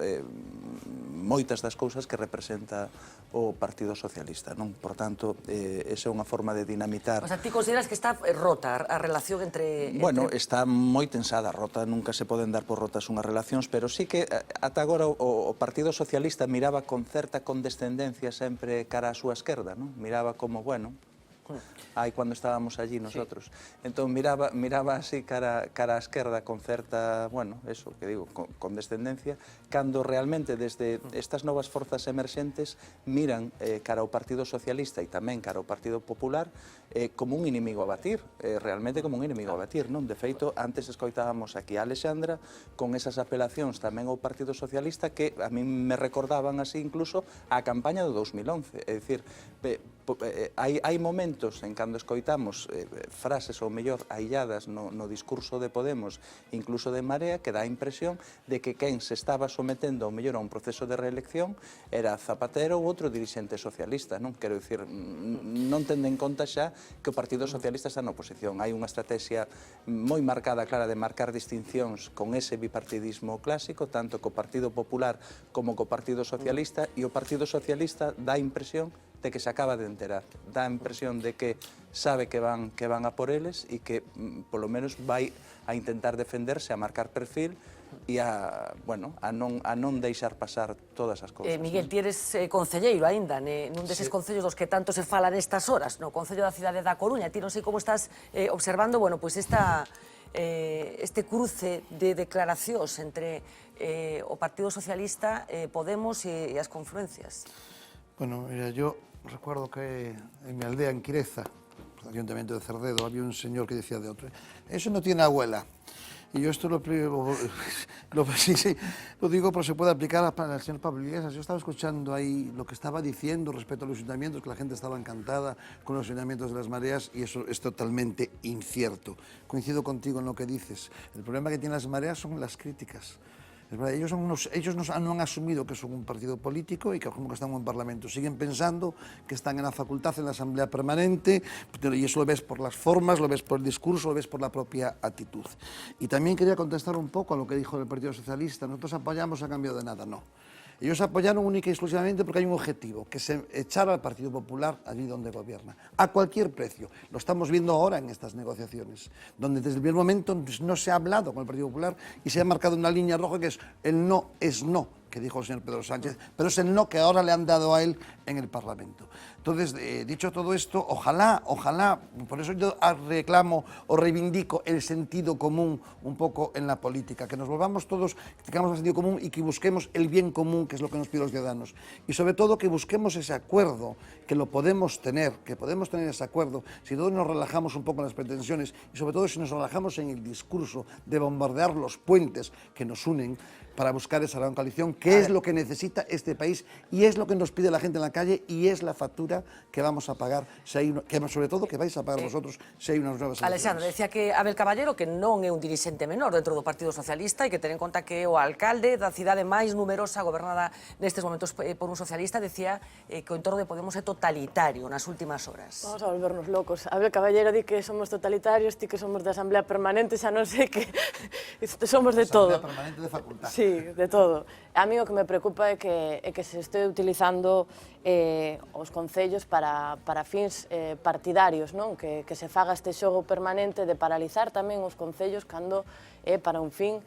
moitas das cousas que representa o Partido Socialista. Por tanto, esa é unha forma de dinamitar... O sea, ti consideras que está rota a relación entre... Bueno, está moi tensada, rota, nunca se poden dar por rotas unhas relacións, pero sí que ata agora o Partido Socialista miraba con certa condescendencia sempre cara á súa esquerda, miraba como, bueno, aí cando estábamos allí nosotros. Entón miraba así cara á esquerda con certa, bueno, eso que digo, con descendencia, cando realmente desde estas novas forzas emerxentes miran cara ao Partido Socialista e tamén cara ao Partido Popular como un inimigo a batir, realmente como un inimigo a batir, non? De feito, antes escoitábamos aquí a Alexandra con esas apelacións tamén ao Partido Socialista que a mí me recordaban así incluso a campaña do 2011, é dicir, hai momentos en cando escoitamos frases ou mellor ailladas no discurso de Podemos, incluso de Marea, que dá a impresión de que quen se estaba sometendo ao mellor a un proceso de reelección era Zapatero ou outro dirixente socialista, non? Quero dicir, non tendo en conta xa que o Partido Socialista está na oposición. Hai unha estrategia moi marcada, clara, de marcar distincións con ese bipartidismo clásico, tanto co Partido Popular como co Partido Socialista, e o Partido Socialista dá a impresión de que se acaba de enterar, dá a impresión de que sabe que van a por eles e que, polo menos, vai a intentar defenderse, a marcar perfil e a non deixar pasar todas as cousas. Miguel, ti eres concelleiro aínda, nun deses concellos dos que tanto se fala nestas horas, no Concello da cidade da Coruña. Ti non sei como estás observando, este cruce de declaracións entre o Partido Socialista, Podemos e as confluencias. Bueno, mira, yo recuerdo que en mi aldea, en Quireza, el ayuntamiento de Cerdedo, había un señor que decía de otro, eso no tiene abuela. Y yo esto lo digo, pero se puede aplicar al señor Pablo Iglesias. Yo estaba escuchando ahí lo que estaba diciendo respecto a los ayuntamientos, que la gente estaba encantada con los ayuntamientos de las mareas, y eso es totalmente incierto. Coincido contigo en lo que dices. El problema que tienen las mareas son las críticas. Es verdad, ellos no han asumido que son un partido político y que como que están en un parlamento. Siguen pensando que están en la facultad, en la asamblea permanente, y eso lo ves por las formas, lo ves por el discurso, lo ves por la propia actitud. Y también quería contestar un poco a lo que dijo el Partido Socialista. Nosotros apoyamos a cambio de nada, no. Ellos apoyaron única y exclusivamente porque hay un objetivo, que es echar al Partido Popular allí donde gobierna, a cualquier precio. Lo estamos viendo ahora en estas negociaciones, donde desde el primer momento no se ha hablado con el Partido Popular y se ha marcado una línea roja que es el no es no, que dijo el señor Pedro Sánchez, pero es el no que ahora le han dado a él en el Parlamento. Entonces, dicho todo esto, ojalá, por eso yo reclamo o reivindico el sentido común un poco en la política, que nos volvamos todos, que tengamos el sentido común y que busquemos el bien común, que es lo que nos piden los ciudadanos. Y sobre todo que busquemos ese acuerdo, que lo podemos tener, ese acuerdo, si todos nos relajamos un poco en las pretensiones y sobre todo si nos relajamos en el discurso de bombardear los puentes que nos unen para buscar esa gran coalición, que es lo que necesita este país y es lo que nos pide la gente en la calle y es la factura que vamos a pagar, que sobre todo que vais a pagar vosotros se hai unas novas eleccións. Alexandre, decía que Abel Caballero que non é un dirixente menor dentro do Partido Socialista e que ten en conta que o alcalde da cidade máis numerosa gobernada nestes momentos por un socialista, decía que o entorno de Podemos é totalitario nas últimas horas. Vamos a volvernos locos. Abel Caballero di que somos totalitarios, di que somos de Asamblea Permanente, xa non sei que somos de todo. Asamblea Permanente de Facultad. Sí, de todo. A mí o que me preocupa é que se este utilizando os concellos para fins partidarios, non? Que se faga este xogo permanente de paralizar tamén os concellos cando é para un fin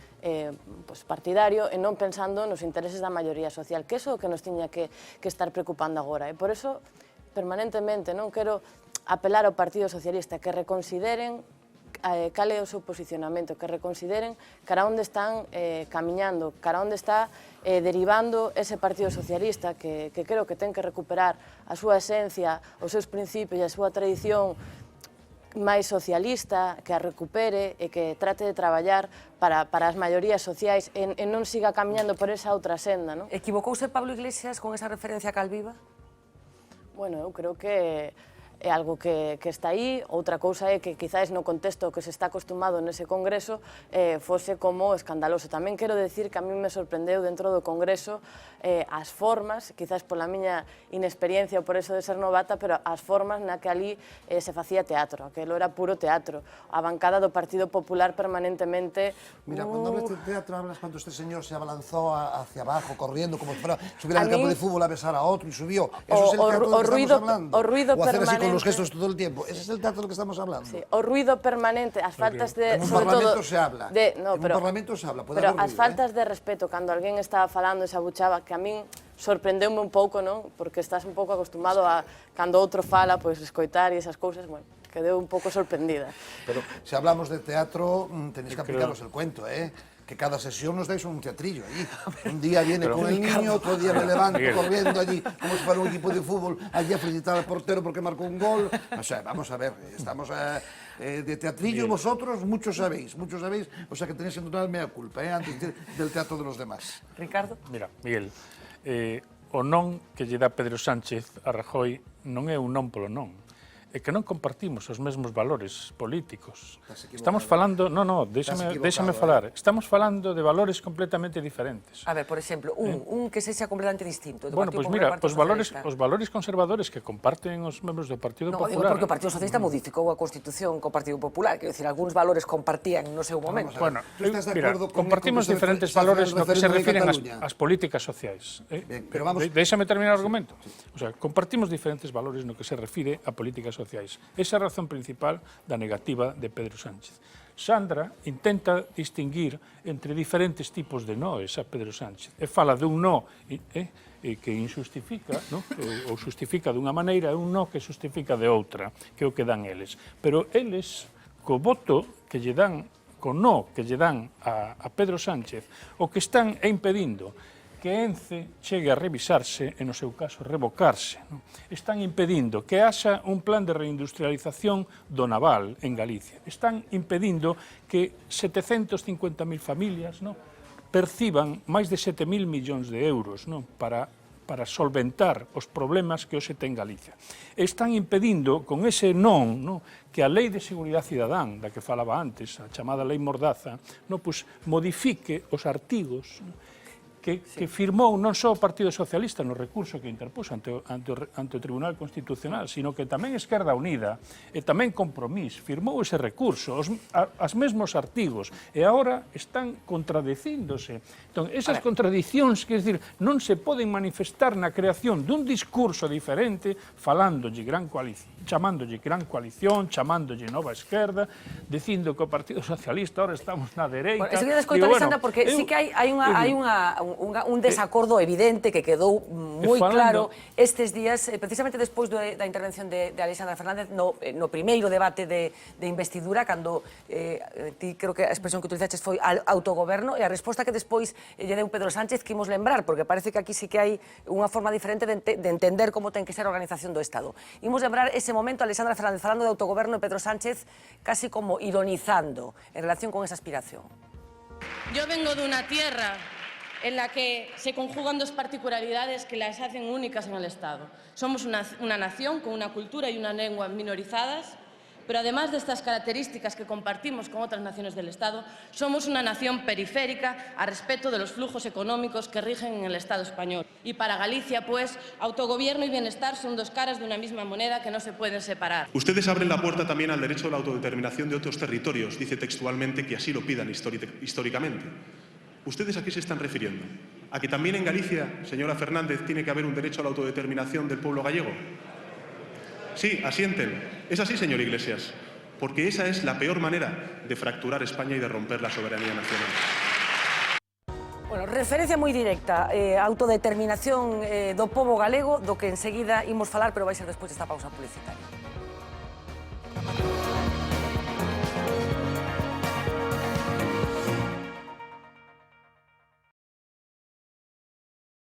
partidario e non pensando nos intereses da maioría social, que é o que nos tiña que estar preocupando agora. E por eso, permanentemente, non quero apelar ao Partido Socialista que reconsideren cal é o seu posicionamento, que reconsideren cara onde están camiñando, cara onde está derivando ese Partido Socialista que creo que ten que recuperar a súa esencia, os seus principios e a súa tradición máis socialista, que a recupere e que trate de traballar para as maiorías sociais e non siga camiñando por esa outra senda. Equivocouse Pablo Iglesias con esa referencia a Calviva? Bueno, eu creo que é algo que está aí. Outra cousa é que quizás no contexto que se está acostumado nese Congreso fose como escandaloso. Tamén quero decir que a mí me sorprendeu dentro do Congreso as formas, quizás pola miña inexperiencia ou por eso de ser novata, pero as formas na que ali se facía teatro, aquilo era puro teatro. A bancada do Partido Popular permanentemente... Mira, cuando hablas de teatro, hablas cuando este señor se abalanzó hacia abajo, corriendo, como si fuera subiera al campo de fútbol a besar a otro y subió. Eso es el teatro del que estamos hablando. O ruido o hacer así con los permanente. gestos todo el tiempo. Ese es el teatro del que estamos hablando. Sí, o ruido permanente, as faltas de... En un parlamento se habla. En un parlamento se habla, puede pero haber as ruido, faltas de respeto, cando alguén estaba falando e se abuchaba, que a min sorprendeume un pouco, non? Porque estás un pouco acostumado a, cando outro fala, pois escoitar e esas cousas, bueno, quedei un pouco sorprendida. Pero si hablamos de teatro, tenéis que aplicaros el cuento, que cada sesión nos dais un teatrillo allí. Un día viene con el niño, otro día me levanto corriendo allí, como si fuera un equipo de fútbol, allí a felicitar al portero porque marcó un gol. O sea, vamos a ver, estamos de teatrillo vosotros, muchos sabéis, o sea que tenéis que entonar mea culpa, antes del teatro de los demás. Ricardo? Mira, Miguel, o non que lle dá Pedro Sánchez a Rajoy non é un non polo non. É que non compartimos os mesmos valores políticos. Estamos falando... déxame falar. Estamos falando de valores completamente diferentes. A ver, por exemplo, un que sexa completamente distinto. Bueno, pois mira, os valores conservadores que comparten os membros do Partido Popular... Non, digo porque o Partido Socialista modificou a Constitución co Partido Popular, quero dicir, algúns valores compartían no seu momento. Bueno, mira, compartimos diferentes valores no que se refiren ás políticas sociais. Déxame terminar o argumento. O sea, compartimos diferentes valores no que se refire a políticas sociais. Esa é a razón principal da negativa de Pedro Sánchez. Sandra intenta distinguir entre diferentes tipos de noes a Pedro Sánchez e fala dun no que injustifica, ou justifica dunha maneira, e un no que justifica de outra, que é o que dan eles. Pero eles, co voto que lle dan, co no que lle dan a Pedro Sánchez, o que están impedindo que ENCE chegue a revisarse e, no seu caso, revocarse. Están impedindo que haxa un plan de reindustrialización do naval en Galicia. Están impedindo que 750.000 familias perciban máis de 7.000 millóns de euros para solventar os problemas que hoxe ten Galicia. Están impedindo, con ese non, que a Lei de Seguridade Cidadán, da que falaba antes, a chamada Lei Mordaza, modifique os artigos que firmou non só o Partido Socialista no recurso que interpuso ante o Tribunal Constitucional, sino que tamén Esquerda Unida e tamén Compromís firmou ese recurso, os mesmos artigos, e agora están contradicíndose. Entón, esas contradicións, quer dizer, non se poden manifestar na creación dun discurso diferente, chamándolle gran coalición, chamándolle nova esquerda, dicindo que o Partido Socialista ahora estamos na dereita. Bueno, enseguida escoito, Alexandra, porque sí que hai un desacordo evidente que quedou moi claro estes días, precisamente despois da intervención de Alexandra Fernández no primeiro debate de investidura, cando ti creo que a expresión que utilizaches foi autogoberno, e a resposta que despois lle deu Pedro Sánchez que imos lembrar, porque parece que aquí sí que hai unha forma diferente de entender como ten que ser a organización do Estado. Imos lembrar ese momento, Alexandra Fernández falando de autogoberno e Pedro Sánchez casi como ironizando en relación con esa aspiración. Yo vengo de una tierra en la que se conjugan dos particularidades que las hacen únicas en el Estado. Somos una nación con una cultura y una lengua minorizadas, pero además de estas características que compartimos con otras naciones del Estado, somos una nación periférica a respecto de los flujos económicos que rigen en el Estado español. Y para Galicia, pues, autogobierno y bienestar son dos caras de una misma moneda que no se pueden separar. Ustedes abren la puerta también al derecho a la autodeterminación de otros territorios, dice textualmente que así lo pidan históricamente. ¿Ustedes a qué se están refiriendo? ¿A que también en Galicia, señora Fernández, tiene que haber un derecho a la autodeterminación del pueblo gallego? Sí, asienten. Es así, señor Iglesias, porque esa es la peor manera de fracturar España y de romper la soberanía nacional. Bueno, referencia moi directa, autodeterminación do pobo galego, do que enseguida imos falar, pero vai ser despois desta pausa publicitaria.